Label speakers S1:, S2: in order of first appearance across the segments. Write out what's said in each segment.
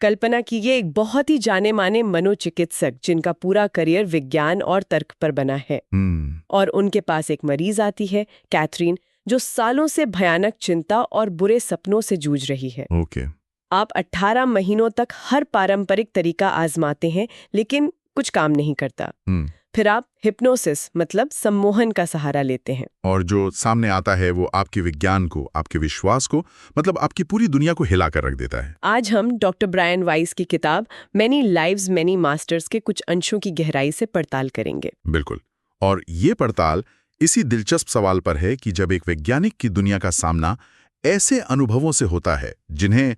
S1: कल्पना कीजिए एक बहुत ही जाने माने मनोचिकित्सक जिनका पूरा करियर विज्ञान और तर्क पर बना है। और उनके पास एक मरीज आती है, कैथरीन, जो सालों से भयानक चिंता और बुरे सपनों से जूझ रही है। आप 18 महीनों तक हर पारंपरिक तरीका आजमाते हैं, लेकिन कुछ काम नहीं करता। फिर आप हिप्नोसिस मतलब सम्मोहन का सहारा लेते हैं।
S2: और जो सामने आता है वो आपके विज्ञान को, आपके विश्वास को, मतलब आपकी पूरी दुनिया को हिला कर रख देता है।
S1: आज हम डॉक्टर ब्रायन वाइस की किताब मैनी लाइव्स मैनी मास्टर्स के कुछ अंशों की गहराई से पड़ताल करेंगे।
S2: बिल्कुल। और ये पड़ताल इसी दिलचस्प सवाल पर है कि जब एक वैज्ञानिक की दुनिया का सामना ऐसे अनुभवों से होता है जिन्हें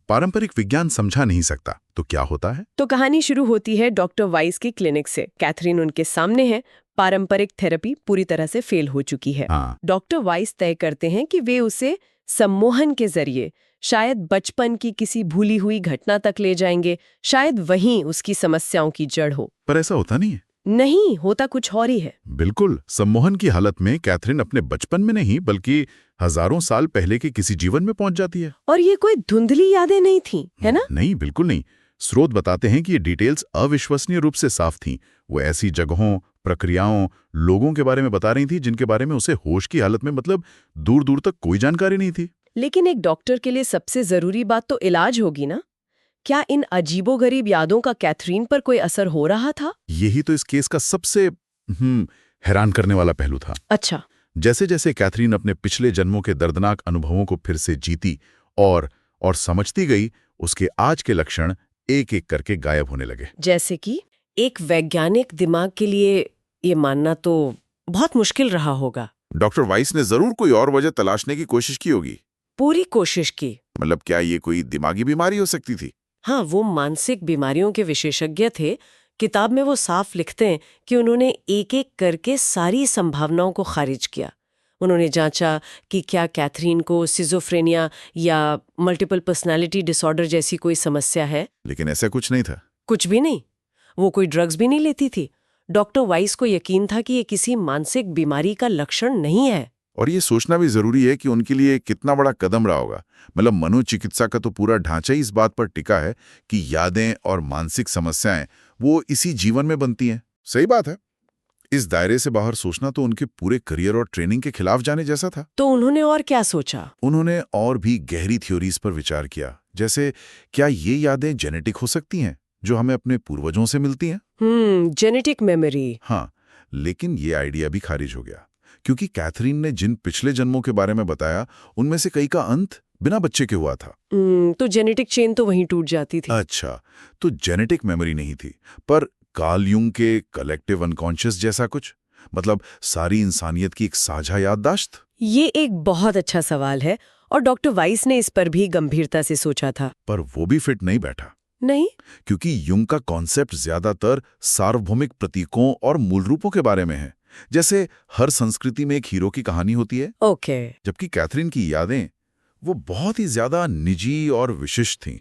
S2: पारंपरिक विज्ञान समझा नहीं सकता, तो क्या होता है?
S1: तो कहानी शुरू होती है डॉक्टर वाइस की क्लिनिक से। कैथरीन उनके सामने है। पारंपरिक थेरेपी पूरी तरह से फेल हो चुकी है। डॉक्टर वाइस तय करते हैं कि वे उसे सम्मोहन के जरिए शायद बचपन की किसी भूली हुई घटना तक ले जाएंगे, शायद वहीं उसकी समस्याओं की जड़ हो।
S2: पर ऐसा होता नहीं है।
S1: नहीं होता, कुछ और ही है।
S2: बिल्कुल। सम्मोहन की हालत में कैथरीन अपने बचपन में नहीं बल्कि हजारों साल पहले के किसी जीवन में पहुंच जाती है।
S1: और ये कोई धुंधली यादें नहीं थी, है ना?
S2: नहीं, बिल्कुल नहीं। स्रोत बताते हैं कि ये डिटेल्स अविश्वसनीय रूप से साफ थीं। वो ऐसी जगहों, प्रक्रियाओं, लोगों के बारे में बता रही थी जिनके बारे में उसे होश की हालत में मतलब दूर दूर तक कोई जानकारी नहीं थी।
S1: लेकिन एक डॉक्टर के लिए सबसे जरूरी बात तो इलाज होगी ना। क्या इन अजीबोगरीब यादों का कैथरीन पर कोई असर हो रहा था?
S2: यही तो इस केस का सबसे हैरान करने वाला पहलू था।
S1: अच्छा।
S2: जैसे जैसे कैथरीन अपने पिछले जन्मों के दर्दनाक अनुभवों को फिर से जीती और समझती गई, उसके आज के लक्षण एक एक करके गायब होने लगे।
S1: जैसे कि एक वैज्ञानिक दिमाग के लिए ये मानना तो बहुत मुश्किल रहा होगा।
S2: डॉक्टर वाइस ने जरूर कोई और वजह तलाशने की कोशिश की होगी।
S1: पूरी कोशिश की।
S2: मतलब क्या ये कोई दिमागी बीमारी हो सकती थी?
S1: हाँ, वो मानसिक बीमारियों के विशेषज्ञ थे। किताब में वो साफ लिखते हैं कि उन्होंने एक एक करके सारी संभावनाओं को खारिज किया। उन्होंने जांचा कि क्या कैथरीन को सिजोफ्रेनिया या मल्टीपल पर्सनालिटी डिसऑर्डर जैसी कोई समस्या है।
S2: लेकिन ऐसा कुछ नहीं था।
S1: कुछ भी नहीं। वो कोई ड्रग्स भी नहीं लेती थी। डॉक्टर वाइस को यकीन था कि ये किसी मानसिक बीमारी का लक्षण नहीं है।
S2: और ये सोचना भी जरूरी है कि उनके लिए कितना बड़ा कदम रहा होगा। मतलब मनोचिकित्सा का तो पूरा ढांचा ही इस बात पर टिका है कि यादें और मानसिक समस्याएं वो इसी जीवन में बनती हैं। सही बात है। इस दायरे से बाहर सोचना तो उनके पूरे करियर और ट्रेनिंग के खिलाफ जाने जैसा था।
S1: तो उन्होंने और क्या सोचा?
S2: उन्होंने और भी गहरी थ्योरीज पर विचार किया। जैसे क्या ये यादें जेनेटिक हो सकती हैं, जो हमें अपने पूर्वजों से मिलती हैं?
S1: Genetic memory.
S2: हाँ, लेकिन ये आइडिया भी खारिज हो गया क्योंकि कैथरीन ने जिन पिछले जन्मों के बारे में बताया उनमें से कई का अंत बिना बच्चे के हुआ था।
S1: तो जेनेटिक चेन तो वहीं टूट जाती थी।
S2: अच्छा, तो जेनेटिक मेमोरी नहीं थी, पर कार्ल यूंग के कलेक्टिव अनकॉन्शियस जैसा कुछ? मतलब सारी इंसानियत की एक साझा याददाश्त?
S1: ये एक बहुत अच्छा सवाल है और डॉक्टर वाइस ने इस पर भी गंभीरता से सोचा था।
S2: पर वो भी फिट नहीं बैठा।
S1: नहीं? क्योंकि
S2: यूंग का कॉन्सेप्ट ज्यादातर सार्वभौमिक प्रतीकों और मूल रूपों के बारे में है, जैसे हर संस्कृति में एक हीरो की कहानी होती है।
S1: ओके।
S2: जबकि कैथरीन की यादें वो बहुत ही ज्यादा निजी और विशिष्ट थीं।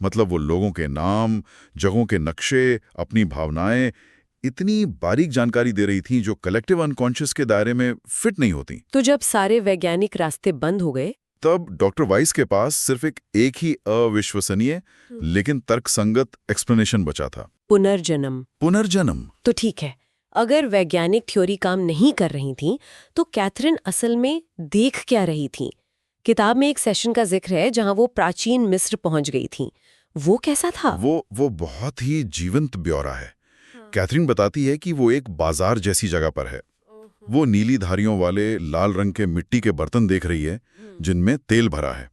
S2: मतलब वो लोगों के नाम, जगहों के नक्शे, अपनी भावनाएं इतनी बारीक जानकारी दे रही थी जो कलेक्टिव अनकॉन्शियस के दायरे में फिट नहीं होती।
S1: तो जब सारे वैज्ञानिक रास्ते बंद हो गए,
S2: तब डॉक्टर वाइस के पास सिर्फ एक ही अविश्वसनीय लेकिन तर्कसंगत एक्सप्लेनेशन बचा था।
S1: पुनर्जन्म।
S2: पुनर्जन्म।
S1: तो ठीक है, अगर वैज्ञानिक थ्योरी काम नहीं कर रही थी, तो कैथरीन असल में देख क्या रही थी? किताब में एक सेशन का जिक्र है जहां वो प्राचीन मिस्र पहुंच गई थी। वो कैसा था?
S2: वो बहुत ही जीवंत ब्यौरा है। कैथरीन बताती है कि वो एक बाजार जैसी जगह पर है। वो नीली धारियों वाले लाल रंग के मिट्टी के बर्तन देख रही है जिनमें तेल भरा है।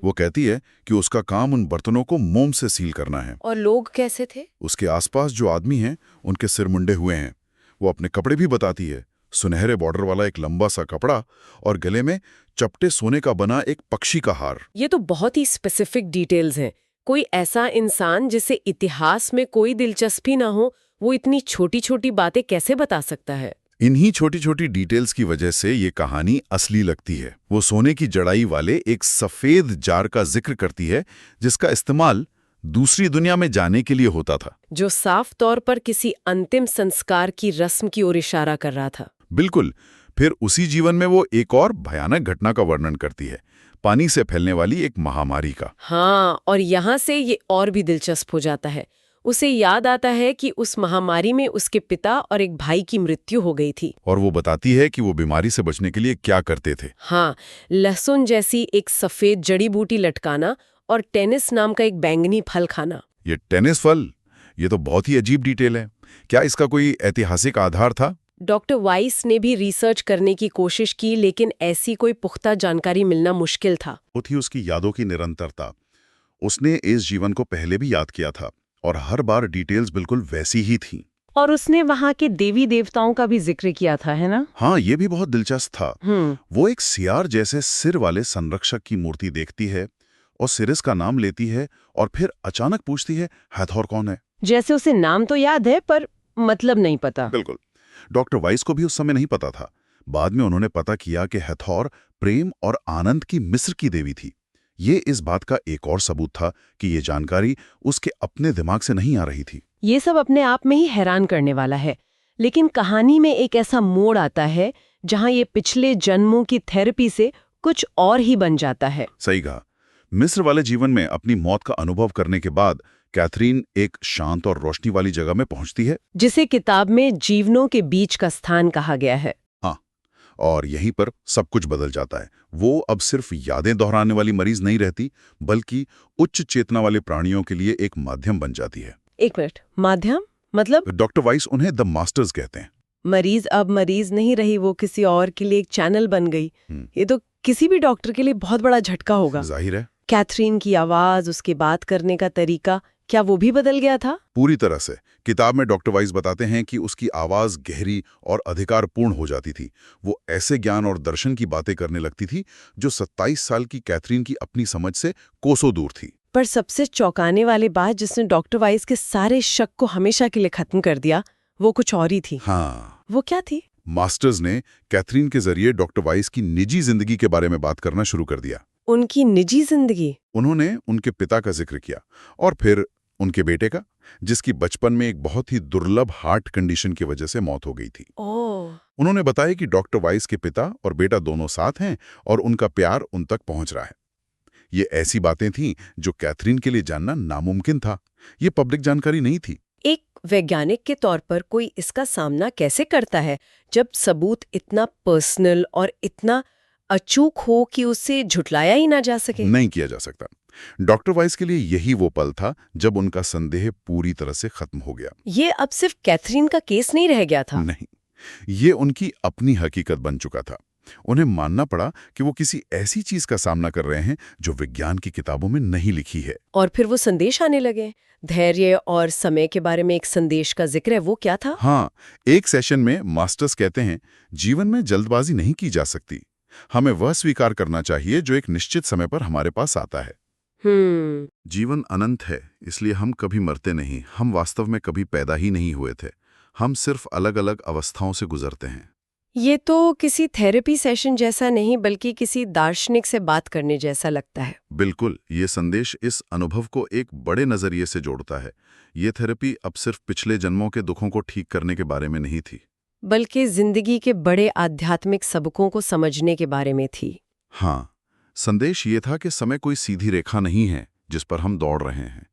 S2: वो कहती है कि उसका काम उन बर्तनों को मोम से सील करना है।
S1: और लोग कैसे थे?
S2: उसके आसपास जो आदमी हैं उनके सिर मुंडे हुए हैं। वो अपने कपड़े भी बताती है, सुनहरे बॉर्डर वाला एक लंबा सा कपड़ा और गले में चपटे सोने का बना एक पक्षी का हार।
S1: ये तो बहुत ही स्पेसिफिक डिटेल्स हैं। कोई ऐसा इंसान जिसे इतिहास में कोई दिलचस्पी ना हो, वो इतनी छोटी छोटी बातें कैसे बता सकता है?
S2: इन्हीं छोटी छोटी डिटेल्स की वजह से ये कहानी असली लगती है। वो सोने की जड़ाई वाले एक सफेद जार का जिक्र करती है जिसका इस्तेमाल दूसरी दुनिया में जाने के लिए होता था,
S1: जो साफ तौर पर किसी अंतिम संस्कार की रस्म की ओर इशारा कर रहा था।
S2: बिल्कुल। फिर उसी जीवन में वो एक और भयानक घटना का वर्णन करती है। पानी से फैलने वाली एक महामारी का।
S1: हाँ, और यहाँ से ये और भी दिलचस्प हो जाता है। उसे याद आता है कि उस महामारी में उसके पिता और एक भाई की मृत्यु हो गई थी।
S2: और वो बताती है कि वो बीमारी से बचने के लिए क्या करते थे।
S1: हाँ, लहसुन जैसी एक सफेद जड़ी बूटी लटकाना और टेनिस नाम का एक बैंगनी फल खाना।
S2: ये टेनिस फल, ये तो बहुत ही अजीब डिटेल है। क्या इसका कोई ऐतिहासिक आधार था?
S1: डॉक्टर वाइस ने भी रिसर्च करने की कोशिश की, लेकिन ऐसी कोई पुख्ता जानकारी मिलना मुश्किल था।
S2: वो थी उसकी यादों की निरंतरता। उसने इस जीवन को पहले भी याद किया था और हर बार डिटेल्स बिल्कुल वैसी ही थी।
S1: और उसने वहाँ के देवी देवताओं का भी जिक्र किया था, है ना?
S2: हाँ, ये भी बहुत दिलचस्प था। वो एक सियार जैसे सिर वाले संरक्षक की मूर्ति देखती है और सिरिस का नाम लेती है और फिर अचानक पूछती है, हैथोर कौन है?
S1: जैसे उसे नाम तो याद है पर मतलब नहीं पता।
S2: बिल्कुल। डॉक्टर वाइस को भी उस समय नहीं पता था। बाद में उन्होंने पता किया कि हैथोर प्रेम और आनंद की मिस्र की देवी थी। ये इस बात का एक और सबूत था कि ये जानकारी उसके अपने दिमाग से नहीं आ रही थी।
S1: ये सब अपने आप में ही हैरान करने वाला है, लेकिन कहानी में एक ऐसा मोड़ आता है जहां ये पिछले जन्मों की थेरेपी से कुछ और ही बन जाता है।
S2: सही कहा। मिस्र वाले जीवन में अपनी मौत का अनुभव करने के बाद कैथरीन एक शांत और रोशनी वाली जगह में पहुंचती है,
S1: जिसे किताब में जीवनों के बीच का स्थान कहा गया है।
S2: हाँ, और यहीं पर सब कुछ बदल जाता है। वो अब सिर्फ यादें दोहराने वाली मरीज नहीं रहती, बल्कि उच्च चेतना वाले प्राणियों के लिए एक माध्यम बन जाती है।
S1: एक मिनट, माध्यम मतलब?
S2: डॉक्टर वाइस उन्हें द मास्टर्स कहते हैं।
S1: मरीज अब मरीज नहीं रही, वो किसी और के लिए एक चैनल बन गई। ये तो किसी भी डॉक्टर के लिए बहुत बड़ा झटका होगा।
S2: जाहिर है।
S1: कैथरीन की आवाज, उसके बात करने का तरीका, क्या वो भी बदल गया था?
S2: पूरी तरह से। किताब में डॉक्टर वाइस बताते हैं कि उसकी आवाज गहरी और अधिकारपूर्ण हो जाती थी। वो ऐसे ज्ञान और दर्शन की बातें करने लगती थी जो 27 साल की कैथरीन की अपनी समझ से कोसों दूर थी।
S1: पर सबसे चौंकाने वाली बात जिसने डॉक्टर वाइस के सारे शक को हमेशा के लिए खत्म कर दिया, वो कुछ और ही थी।
S2: हाँ,
S1: वो क्या थी?
S2: मास्टर्स ने कैथरीन के जरिए डॉक्टर वाइस की निजी जिंदगी के बारे में बात करना शुरू कर दिया।
S1: उनकी निजी जिंदगी?
S2: उन्होंने उनके पिता का जिक्र किया और फिर उनके बेटे का, जिसकी बचपन में एक बहुत ही दुर्लभ हार्ट कंडीशन की वजह से मौत हो गई थी।
S1: ओह।
S2: उन्होंने बताया कि डॉक्टर वाइस के पिता और बेटा दोनों साथ हैं और उनका प्यार उन तक पहुंच रहा है। ये ऐसी बातें थीं जो कैथरीन के लिए जानना नामुमकिन था। ये पब्लिक जानकारी नहीं थी।
S1: एक वैज्ञानिक के तौर पर कोई इसका सामना कैसे करता है जब सबूत इतना पर्सनल और इतना अचूक हो कि उसे झुटलाया ही ना जा सके?
S2: नहीं किया जा सकता। डॉक्टर वाइस के लिए यही वो पल था जब उनका संदेह पूरी तरह से खत्म हो गया।
S1: ये अब सिर्फ कैथरीन का केस नहीं रह गया था।
S2: नहीं, ये उनकी अपनी हकीकत बन चुका था। उन्हें मानना पड़ा कि वो किसी ऐसी चीज का सामना कर रहे हैं जो विज्ञान की किताबों में नहीं लिखी है।
S1: और फिर वो संदेश आने लगे। धैर्य और समय के बारे में एक संदेश का जिक्र है, वो क्या था?
S2: हाँ, एक सेशन में मास्टर्स कहते हैं, जीवन में जल्दबाजी नहीं की जा सकती। हमें वह स्वीकार करना चाहिए जो एक निश्चित समय पर हमारे पास आता है। जीवन अनंत है, इसलिए हम कभी मरते नहीं। हम वास्तव में कभी पैदा ही नहीं हुए थे। हम सिर्फ अलग अलग अवस्थाओं से गुजरते हैं।
S1: ये तो किसी थेरेपी सेशन जैसा नहीं, बल्कि किसी दार्शनिक से बात करने जैसा लगता है।
S2: बिल्कुल, ये संदेश इस अनुभव को एक बड़े नजरिए से जोड़ता है। ये थेरेपी अब सिर्फ पिछले जन्मों के दुखों को ठीक करने के बारे में नहीं थी,
S1: बल्कि जिंदगी के बड़े आध्यात्मिक सबकों को समझने के बारे में थी।
S2: हाँ, संदेश ये था कि समय कोई सीधी रेखा नहीं है जिस पर हम दौड़ रहे हैं,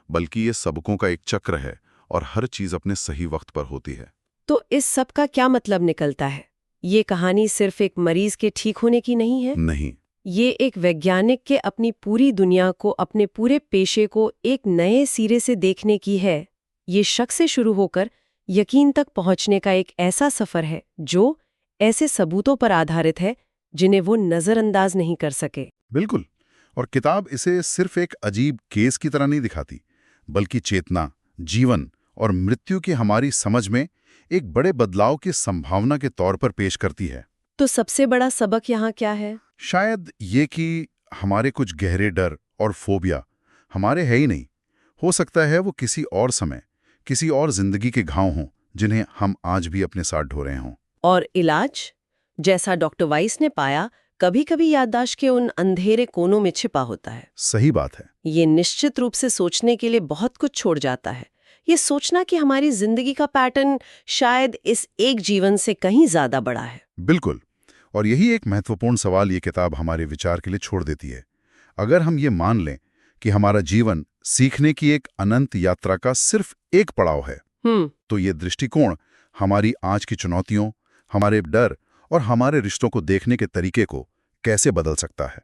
S2: बल्कि ये सबकों का एक चक्र है और हर चीज अपने सही वक्त पर होती है।
S1: तो इस सब का क्या मतलब निकलता है? ये कहानी सिर्फ एक मरीज के ठीक होने की नहीं है।
S2: नहीं,
S1: ये एक वैज्ञानिक के अपनी पूरी दुनिया को, अपने पूरे पेशे को एक नए सिरे से देखने की है। ये शक से शुरू होकर यकीन तक पहुंचने का एक ऐसा सफर है जो ऐसे सबूतों पर आधारित है जिन्हें वो नजरअंदाज नहीं कर सके।
S2: बिल्कुल। और किताब इसे सिर्फ एक अजीब केस की तरह नहीं दिखाती, बल्कि चेतना, जीवन और मृत्यु की हमारी समझ में एक बड़े बदलाव की संभावना के तौर पर पेश करती है।
S1: तो सबसे बड़ा सबक यहाँ क्या है?
S2: शायद ये कि हमारे कुछ गहरे डर और फोबिया हमारे है ही नहीं। हो सकता है वो किसी और समय, किसी और जिंदगी के घाव हों जिन्हें हम आज भी अपने साथ ढो रहे हों।
S1: और इलाज, जैसा डॉक्टर वाइस ने पाया, कभी कभी याददाश्त के उन अंधेरे कोनों में छिपा होता है।
S2: सही बात है।
S1: ये निश्चित रूप से सोचने के लिए बहुत कुछ छोड़ जाता है। ये सोचना कि हमारी जिंदगी का पैटर्न शायद इस एक जीवन से कहीं ज्यादा बड़ा है।
S2: बिल्कुल।
S3: और यही एक महत्वपूर्ण सवाल ये किताब हमारे विचार के लिए छोड़ देती है। अगर हम ये मान लें कि हमारा जीवन सीखने की एक अनंत यात्रा का सिर्फ एक पड़ाव है, तो ये दृष्टिकोण हमारी आज की चुनौतियों, हमारे डर और हमारे रिश्तों को देखने के तरीके को कैसे बदल सकता है।